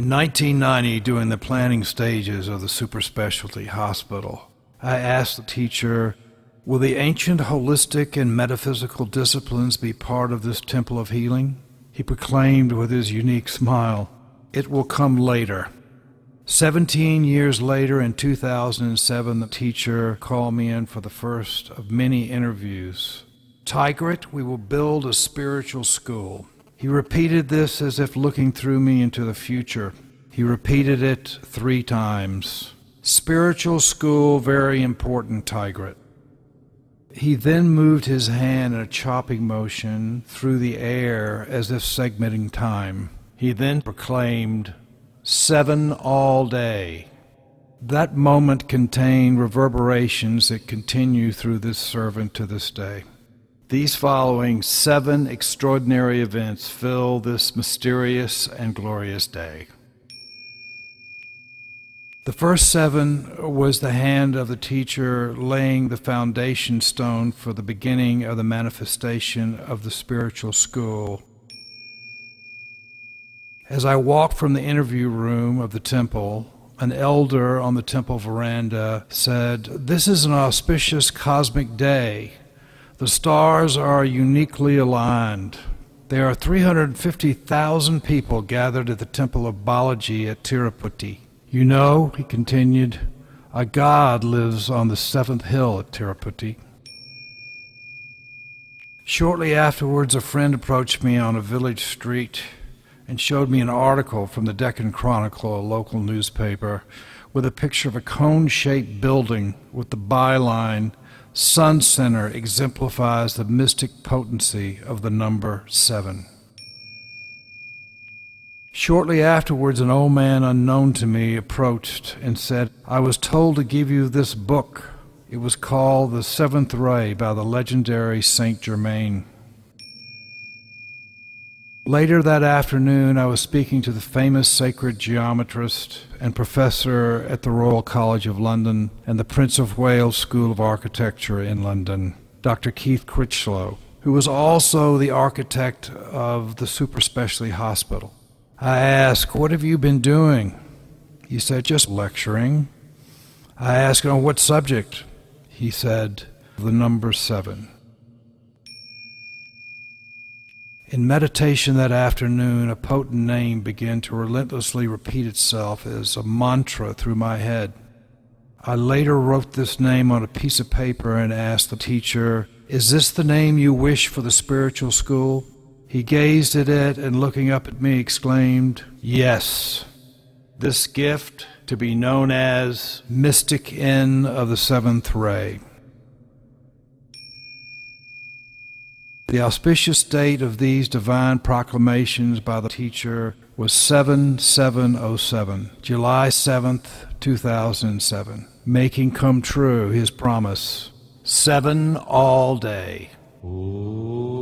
In 1990, during the planning stages of the super specialty hospital, I asked the teacher, will the ancient holistic and metaphysical disciplines be part of this temple of healing? He proclaimed with his unique smile, it will come later. 17 years later, in 2007, the teacher called me in for the first of many interviews. Tigrit, we will build a spiritual school. He repeated this as if looking through me into the future. He repeated it 3 times. Spiritual school, very important, Tigrit. He then moved his hand in a chopping motion through the air as if segmenting time. He then proclaimed, 7 all day. That moment contained reverberations that continue through this servant to this day. These following 7 extraordinary events fill this mysterious and glorious day. The first 7 was the hand of the teacher laying the foundation stone for the beginning of the manifestation of the spiritual school. As I walked from the interview room of the temple, an elder on the temple veranda said, "This is an auspicious cosmic day. The stars are uniquely aligned. There are 350,000 people gathered at the temple of Balaji at Tirupati. You know," he continued, "a god lives on the 7th hill at Tirupati." Shortly afterwards, a friend approached me on a village street and showed me an article from the Deccan Chronicle, a local newspaper, with a picture of a cone-shaped building with the byline, "Sun Center exemplifies the mystic potency of the number 7. Shortly afterwards, an old man unknown to me approached and said, "I was told to give you this book." It was called The 7th Ray by the legendary Saint Germain. Later that afternoon, I was speaking to the famous sacred geometrist and professor at the Royal College of London and the Prince of Wales School of Architecture in London, Dr. Keith Critchlow, who was also the architect of the super specialty hospital. I asked, "What have you been doing?" He said, "Just lecturing." I asked, "On what subject?" He said, "The number 7. In meditation that afternoon, a potent name began to relentlessly repeat itself as a mantra through my head. I later wrote this name on a piece of paper and asked the teacher, "Is this the name you wish for the spiritual school?" He gazed at it and, looking up at me, exclaimed, "Yes, this gift to be known as Mystic Inn of the 7th Ray." The auspicious date of these divine proclamations by the teacher was 7707, July 7th, 2007, making come true his promise, 7 all day. Ooh.